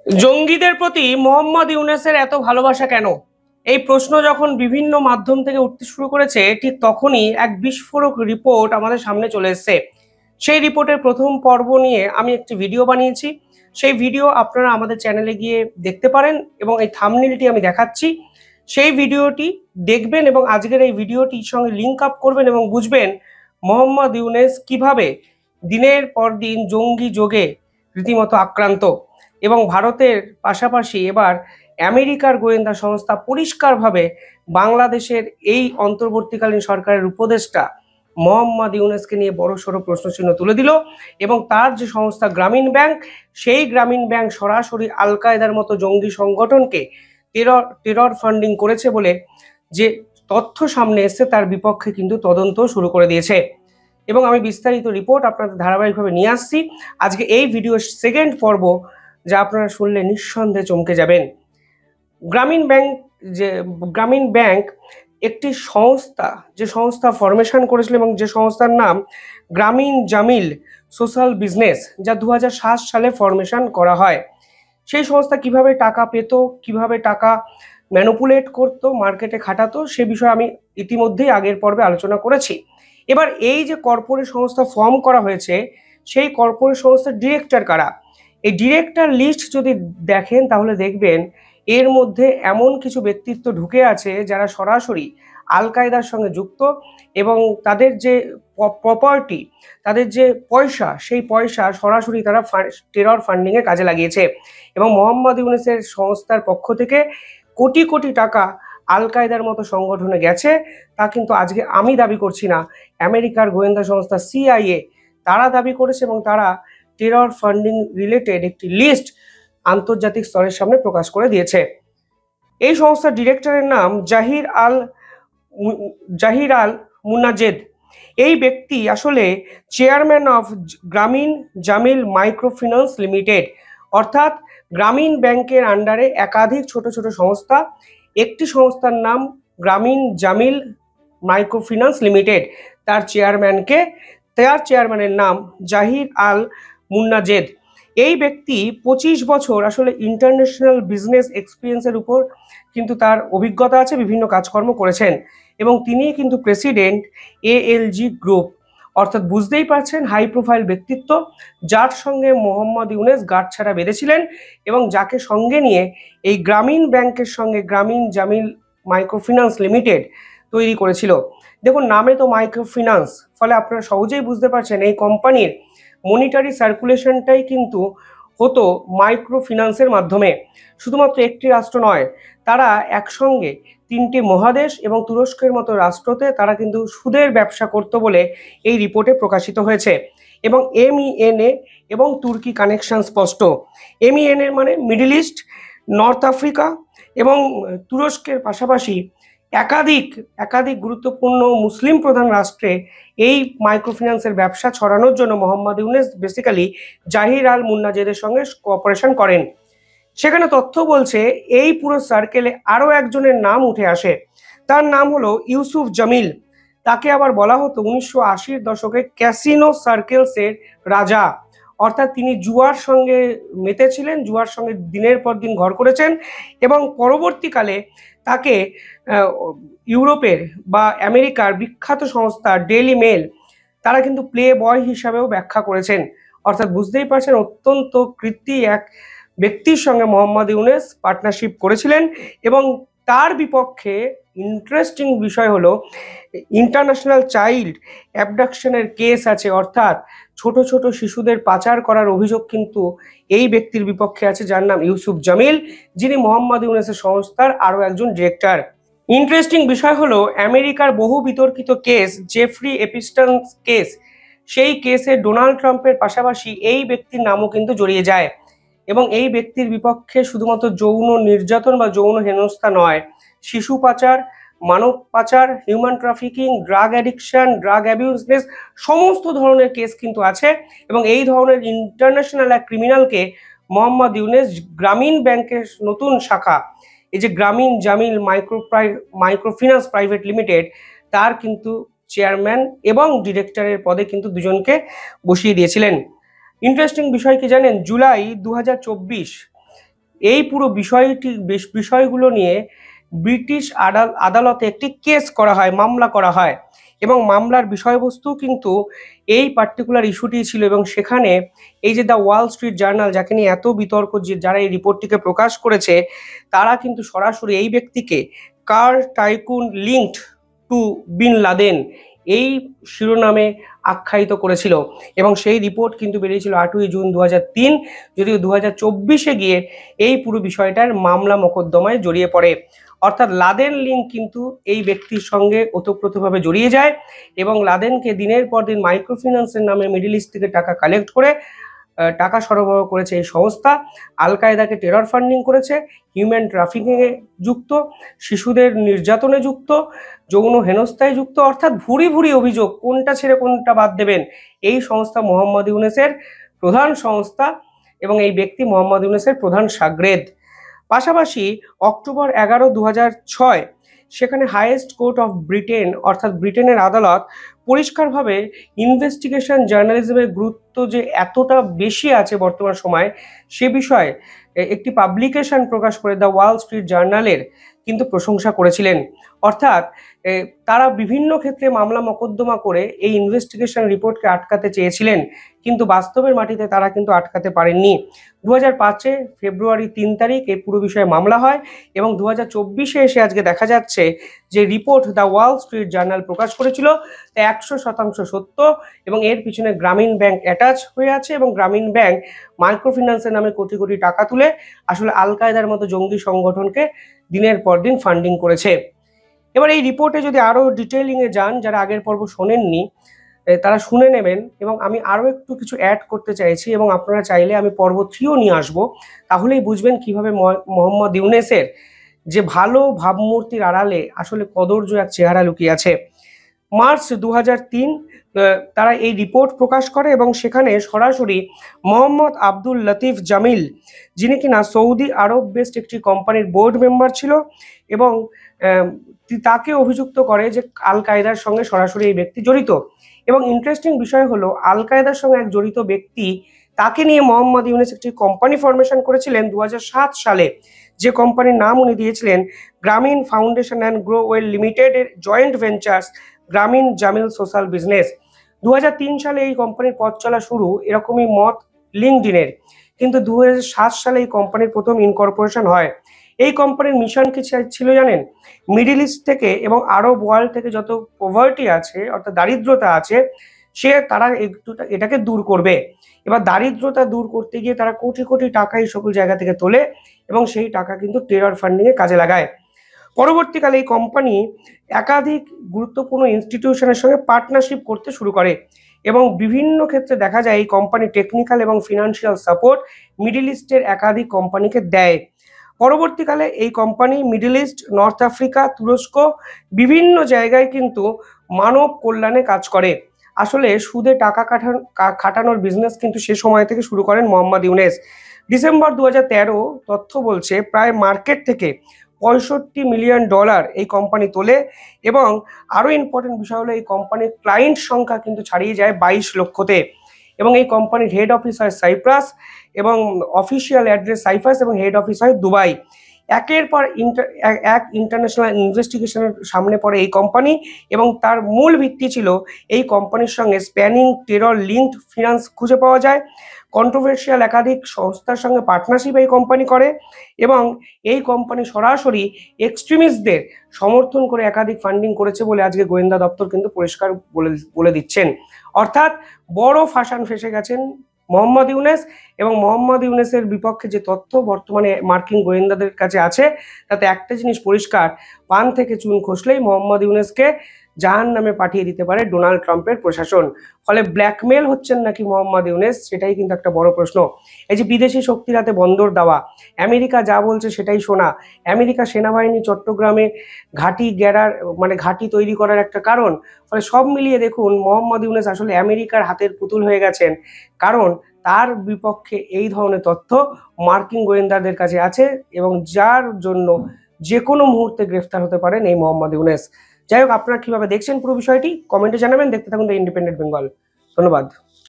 জঙ্গিদের প্রতি মোহাম্মদ ইউনূসের এত ভালোবাসা কেন? এই প্রশ্ন যখন বিভিন্ন মাধ্যম থেকে উঠতে শুরু করেছে, ঠিক তখনই এক বিস্ফোরক রিপোর্ট আমাদের সামনে চলে এসেছে। সেই রিপোর্টের প্রথম পর্ব নিয়ে আমি একটি ভিডিও বানিয়েছি। সেই ভিডিও আপনারা আমাদের চ্যানেলে গিয়ে দেখতে পারেন এবং এই থাম্বনেলটি আমি দেখাচ্ছি। সেই ভিডিওটি দেখবেন এবং আজকের এই ভিডিওটির সঙ্গে লিঙ্ক আপ করবেন এবং বুঝবেন মোহাম্মদ ইউনূস কিভাবে দিনের পর দিন জঙ্গি যোগে রীতিমতো আক্রান্ত। এবং ভারতের পাশাপাশি এবার আমেরিকার গোয়েন্দা সংস্থা পরিষ্কারভাবে বাংলাদেশের এই অন্তর্বর্তীকালীন সরকারের উপদেষ্টা মোহাম্মদ ইউনূসকে নিয়ে বড়সড় প্রশ্নচিহ্ন তুলে দিল। এবং তার যে সংস্থা গ্রামীণ ব্যাংক, সেই গ্রামীণ ব্যাংক সরাসরি আল কায়দার মতো জঙ্গি সংগঠনকে টেরর ফান্ডিং করেছে বলে যে তথ্য সামনে এসছে, তার বিপক্ষে কিন্তু তদন্ত শুরু করে দিয়েছে। এবং আমি বিস্তারিত রিপোর্ট আপনাদের ধারাবাহিকভাবে নিয়ে আসছি আজকে এই ভিডিওর সেকেন্ড পর্ব, যা আপনারা শুনলে নিঃসন্দেহে চমকে যাবেন। গ্রামীণ ব্যাংক একটি সংস্থা, যে সংস্থা ফরমেশন করেছিল এবং যে সংস্থার নাম গ্রামীণ জামিল সোশ্যাল বিজনেস, যা 2007 সালে ফরমেশন করা হয়। সেই সংস্থা কিভাবে টাকা পেত, কিভাবে টাকা ম্যানুপুলেট করত, মার্কেটে খাটাতো, সে বিষয়ে আমি ইতিমধ্যেই আগের পর্বে আলোচনা করেছি। এবার এই যে কর্পোরেট সংস্থা ফর্ম করা হয়েছে, সেই কর্পোরেট সংস্থার ডিরেক্টর কারা? এই ডিরেক্টর লিস্ট যদি দেখেন তাহলে দেখবেন এর মধ্যে এমন কিছু ব্যক্তিত্ব ঢুকে আছে যারা সরাসরি আল কায়দার সঙ্গে যুক্ত এবং তাদের যে প্রপার্টি, তাদের যে পয়সা, সেই পয়সা সরাসরি তারা টেরর ফান্ডিংয়ে কাজে লাগিয়েছে। এবং মোহাম্মদ ইউনূসের সংস্থার পক্ষ থেকে কোটি কোটি টাকা আল কায়দার মতো সংগঠনে গেছে, তা কিন্তু আজকে আমি দাবি করছি না, আমেরিকার গোয়েন্দা সংস্থা CIA তারা দাবি করেছে এবং তারা টেরর ফান্ডিং রিলেটেড একটি লিস্ট আন্তর্জাতিক স্তরের সামনে প্রকাশ করে দিয়েছে। এই সংস্থার ডিরেক্টরের নাম জাহির আল মুনাজেদ। এই ব্যক্তি আসলে চেয়ারম্যান অফ গ্রামীণ জামিল মাইক্রোফিন্যান্স লিমিটেড, অর্থাৎ গ্রামীণ ব্যাংকের আন্ডারে একাধিক ছোট ছোট সংস্থা, একটি সংস্থার নাম গ্রামীণ জামিল মাইক্রোফিন্যান্স লিমিটেড। তার চেয়ারম্যানের নাম জাহির আল মুনাজেদ। এই ব্যক্তি 25 বছর আসলে ইন্টারন্যাশনাল বিজনেস এক্সপিরিয়েন্সের উপর কিন্তু তার অভিজ্ঞতা আছে, বিভিন্ন কাজকর্ম করেছেন এবং তিনি কিন্তু প্রেসিডেন্ট ALG গ্রুপ, অর্থাৎ বুঝতেই পারছেন হাই প্রোফাইল ব্যক্তিত্ব, যার সঙ্গে মোহাম্মদ ইউনূস গাঁটছড়া বেঁধেছিলেন এবং যাকে সঙ্গে নিয়ে এই গ্রামীণ ব্যাংকের সঙ্গে গ্রামীণ জামিল মাইক্রোফিন্যান্স লিমিটেড তৈরি করেছিল। দেখুন, নামে তো মাইক্রোফিন্যান্স, ফলে আপনারা সহজেই বুঝতে পারছেন এই কোম্পানির মনিটারি সার্কুলেশনটাই কিন্তু হতো মাইক্রো ফিন্যান্সের মাধ্যমে। শুধুমাত্র একটি রাষ্ট্র নয়, তারা একসঙ্গে 3টি মহাদেশ এবং তুরস্কের মতো রাষ্ট্রতে তারা কিন্তু সুদের ব্যবসা করত বলে এই রিপোর্টে প্রকাশিত হয়েছে। এবং MENA এবং তুর্কি কানেকশন স্পষ্ট। MENA মানে মিডল ইস্ট, নর্থ আফ্রিকা এবং তুরস্কের পাশাপাশি একাধিক গুরুত্বপূর্ণ মুসলিম প্রধান রাষ্ট্রে এই মাইক্রোফিন্যান্সের ব্যবসা ছড়ানোর জন্য মোহাম্মদ ইউনূস বেসিক্যালি জাহির আল মুনাজেদের সঙ্গে কোঅপারেশন করেন। সেখানে তথ্য বলছে এই পুরো সার্কেলে আরও একজনের নাম উঠে আসে। তার নাম হলো ইউসুফ জামিল। তাকে আবার বলা হতো 1980-র দশকে ক্যাসিনো সার্কেলসের রাজা, অর্থাৎ তিনি জুয়ার সঙ্গে মেতেছিলেন, জুয়ার সঙ্গে দিনের পর দিন ঘর করেছেন এবং পরবর্তীকালে তাকে ইউরোপের বা আমেরিকার বিখ্যাত সংস্থা ডেইলি মেল তারা কিন্তু প্লে বয় হিসাবেও ব্যাখ্যা করেছেন। অর্থাৎ বুঝতেই পারছেন অত্যন্ত কৃতী এক ব্যক্তির সঙ্গে মোহাম্মদ ইউনূস পার্টনারশিপ করেছিলেন। এবং তার বিপক্ষে ইন্টারেস্টিং বিষয় হলো ইন্টারন্যাশনাল চাইল্ড অ্যাবডাকশনের কেস আছে, অর্থাৎ ছোট ছোট শিশুদের পাচার করার অভিযোগ কিন্তু এই ব্যক্তির বিপক্ষে আছে, যার নাম ইউসুফ জামিল, যিনি মোহাম্মদ ইউনূসের সংস্থার আরও একজন ডিরেক্টর। ইন্টারেস্টিং বিষয় হলো আমেরিকার বহু বিতর্কিত কেস, জেফ্রি এপিস্টন কেস, সেই কেসে ডোনাল্ড ট্রাম্পের পাশাপাশি এই ব্যক্তির নামও কিন্তু জড়িয়ে যায়। এবং এই ব্যক্তির বিপক্ষে শুধুমাত্র যৌন নির্যাতন বা যৌন হেনস্থা নয়, শিশু পাচার, মানব পাচার, human trafficking, drug addiction, drug অ্যাবিউজনেস, সমস্ত ধরনের কেস কিন্তু আছে। এবং এই ধরনের ইন্টারন্যাশনাল এক ক্রিমিনালকে মোহাম্মদ ইউনূস গ্রামীণ ব্যাংকের নতুন শাখা, এই যে গ্রামীণ জামিল মাইক্রোফিন্যান্স প্রাইভেট লিমিটেড, তার কিন্তু চেয়ারম্যান এবং ডিরেক্টরের পদে কিন্তু দুজনকে বসিয়ে দিয়েছিলেন। ইন্টারেস্টিং বিষয় কি জানেন, জুলাই 2024 এই পুরো বিষয়গুলো নিয়ে ব্রিটিশ আদালতে একটি কেস করা হয়, মামলা করা হয়, এবং মামলার বিষয়বস্তু কিন্তু এই পার্টিকুলার ইস্যুটি ছিল। এবং সেখানে এই যে দ্য ওয়াল স্ট্রিট জার্নাল, যাকে নিয়ে এত বিতর্ক, যে যারা এই রিপোর্টটিকে প্রকাশ করেছে, তারা কিন্তু সরাসরি এই ব্যক্তিকে car tycoon linked to Bin Laden এই শিরোনামে আখ্যায়িত করেছিল। এবং সেই রিপোর্ট কিন্তু বেরিয়েছিল 8ই জুন 2003, যদিও 2024 গিয়ে এই পুরো বিষয়টার মামলা মোকদ্দমায় জড়িয়ে পড়ে। অর্থাৎ লাদেন লিঙ্ক কিন্তু এই ব্যক্তির সঙ্গে ওতপ্রোতভাবে জড়িয়ে যায় এবং লাদেনকে দিনের পর দিন মাইক্রোফিন্যান্সের নামে মিডল ইস্ট থেকে টাকা কালেক্ট করে টাকা সরবরাহ করেছে এই সংস্থা। আল কায়দাকে টেরর ফান্ডিং করেছে, হিউম্যান ট্রাফিকিংয়ে যুক্ত, শিশুদের নির্যাতনে যুক্ত, যৌন হেনস্থায় যুক্ত, অর্থাৎ ভুরি ভুরি অভিযোগ, কোনটা ছেড়ে কোনটা বাদ দেবেন। এই সংস্থা মোহাম্মদ ইউনূসের প্রধান সংস্থা এবং এই ব্যক্তি মোহাম্মদ ইউনূসের প্রধান শাগরেদ। পাশাপাশি অক্টোবর 11, 2006 সেখানে হাইয়েস্ট কোর্ট অফ ব্রিটেন অর্থাৎ ব্রিটেনের আদালত পরিষ্কারভাবে ইনভেস্টিগেশন জার্নালিজমের গুরুত্ব যে এতটা বেশি আছে বর্তমান সময়ে, সে বিষয়ে একটি পাবলিকেশন প্রকাশ করে দ্য ওয়াল স্ট্রিট জার্নালের কিন্তু প্রশংসা করেছিলেন। অর্থাৎ তারা বিভিন্ন ক্ষেত্রে মামলা মোকদ্দমা করে এই ইনভেস্টিগেশন রিপোর্টকে আটকাতে চেয়েছিলেন, কিন্তু বাস্তবের মাটিতে তারা কিন্তু আটকাতে পারেননি। 2005 ফেব্রুয়ারি 3 তারিখ এই পুরো বিষয়ে মামলা হয় এবং 2024 এসে আজকে দেখা যাচ্ছে যে report the Wall Street Journal প্রকাশ করেছিল তা 100% সত্য এবং এর পিছনে গ্রামীণ ব্যাংক অ্যাটাচ হয়ে আছে এবং গ্রামীণ ব্যাংক মাইক্রোফিন্যান্সের নামে কোটি কোটি টাকা তুলে আসলে আল কায়দার মতো জঙ্গি সংগঠনকে দিনের পর দিন ফান্ডিং করেছে। এবার এই রিপোর্টে যদি আরও ডিটেইলিংয়ে যান, যারা আগের পর্ব শোনেননি তারা শুনে নেবেন, এবং আমি আরও একটু কিছু অ্যাড করতে চাইছি এবং আপনারা চাইলে আমি পর্ব 3ও নিয়ে আসবো, তাহলেই বুঝবেন কিভাবে মোহাম্মদ ইউনূসের যে ভালো ভাবমূর্তির আড়ালে আসলে কদর্য এক চেহারা লুকিয়ে আছে। মার্চ 2003 তারা এই রিপোর্ট প্রকাশ করে এবং সেখানে সরাসরি মোহাম্মদ আব্দুল লতিফ জামিল, যিনি কিনা সৌদি আরব বেসড একটি কোম্পানির বোর্ড মেম্বার ছিল, এবং তাকে অভিযুক্ত করে যে আল কায়দার সঙ্গে সরাসরি এই ব্যক্তি জড়িত। এবং ইন্টারেস্টিং বিষয় হলো, আল কায়দার সঙ্গে এক জড়িত ব্যক্তি, তাকে নিয়ে মোহাম্মদ ইউনূস একটি কোম্পানি ফরমেশন করেছিলেন 2007 সালে, যে কোম্পানির নাম উনি দিয়েছিলেন গ্রামীণ ফাউন্ডেশন অ্যান্ড গ্রো ওয়েল লিমিটেডের জয়েন্ট ভেঞ্চার্স গ্রামীণ জামিল সোশ্যাল বিজনেস। 2003 সালে এই কোম্পানির পথ চলা শুরু, এরকমই মত লিঙ্কডইনের, কিন্তু 2007 সালে এই কোম্পানির প্রথম ইনকর্পোরেশন হয়। এই কোম্পানির মিশন কি ছিল জানেন? মিডল ইস্ট থেকে এবং আরব ওয়ার্ল্ড থেকে যত পভার্টি আছে অর্থাৎ দারিদ্রতা আছে, তারা এটাকে দূর করবে। এবার দারিদ্রতা দূর করতে গিয়ে তারা কোটি কোটি টাকা এই সকল জায়গা থেকে তোলে এবং সেই টাকা কিন্তু টেরর ফান্ডিংয়ে কাজে লাগায়। পরবর্তীকালে এই কোম্পানি একাধিক গুরুত্বপূর্ণ ইনস্টিটিউশনের সঙ্গে পার্টনারশিপ করতে শুরু করে এবং বিভিন্ন ক্ষেত্রে দেখা যায় এই কোম্পানি টেকনিক্যাল এবং ফিনান্সিয়াল সাপোর্ট মিডল ইস্টের একাধিক কোম্পানিকে দেয়। পরবর্তীকালে এই company middle east, north Africa, তুরস্ক বিভিন্ন জায়গায় কিন্তু মানব কল্যাণে কাজ করে। আসলে সুদে টাকা খাটানোর বিজনেস কিন্তু সে সময় থেকে শুরু করেন মোহাম্মদ ইউনূস। ডিসেম্বর 2013 তথ্য বলছে প্রায় মার্কেট থেকে $65 মিলিয়ন এই কোম্পানি তোলে এবং আরও ইম্পর্টেন্ট বিষয় হলো এই কোম্পানির ক্লায়েন্ট সংখ্যা কিন্তু ছাড়িয়ে যায় 22 লক্ষতে এবং এই কোম্পানির হেড অফিস হয় সাইপ্রাস এবং অফিসিয়াল অ্যাড্রেস সাইপ্রাস এবং হেড অফিস হয় দুবাই। একের পর এক ইন্টারন্যাশনাল ইনভেস্টিগেশনের সামনে পড়ে এই কোম্পানি এবং তার মূল ভিত্তি ছিল এই কোম্পানির সঙ্গে স্প্যানিং টেরর লিঙ্কড ফিনান্স খুঁজে পাওয়া যায়। কন্ট্রোভার্সিয়াল একাধিক সংস্থার সঙ্গে পার্টনারশিপ এই কোম্পানি করে এবং এই কোম্পানি সরাসরি এক্সট্রিমিস্টদের সমর্থন করে একাধিক ফান্ডিং করেছে বলে আজকে গোয়েন্দা দপ্তর কিন্তু পরিষ্কার বলে দিচ্ছেন। অর্থাৎ বড় ফাঁসান ফেসে গেছেন মোহাম্মদ ইউনূস এবং মোহাম্মদ ইউনূসের বিপক্ষে যে তথ্য বর্তমানে মার্কিন গোয়েন্দাদের কাছে আছে তাতে একটা জিনিস পরিষ্কার, পান থেকে চুন খসলেই মোহাম্মদ ইউনূসকে জাহান্নামে পাঠিয়ে দিতে পারে ডোনাল্ড ট্রাম্পের প্রশাসন। ফলে ব্ল্যাকমেল হচ্ছেন নাকি মোহাম্মদ ইউনূস, সেটাই কিন্তু একটা বড় প্রশ্ন। এই যে বিদেশি শক্তির হাতে বন্দর দেওয়া, আমেরিকা যা বলছে সেটাই শোনা, আমেরিকা সেনাবাহিনী চট্টগ্রামে ঘাঁটি তৈরি করার একটা কারণ। ফলে সব মিলিয়ে দেখুন মোহাম্মদ ইউনূস আসলে আমেরিকার হাতের পুতুল হয়ে গেছেন, কারণ তার বিপক্ষে এই ধরনের তথ্য মার্কিন গোয়েন্দাদের কাছে আছে এবং যার জন্য যে কোনো মুহূর্তে গ্রেফতার হতে পারেন এই মোহাম্মদ ইউনূস। যাই হোক, আপনারা কিভাবে দেখছেন পুরো বিষয়টি কমেন্টে জানাবেন। দেখতে থাকুন দ্য ইন্ডিপেন্ডেন্ট বেঙ্গল। ধন্যবাদ।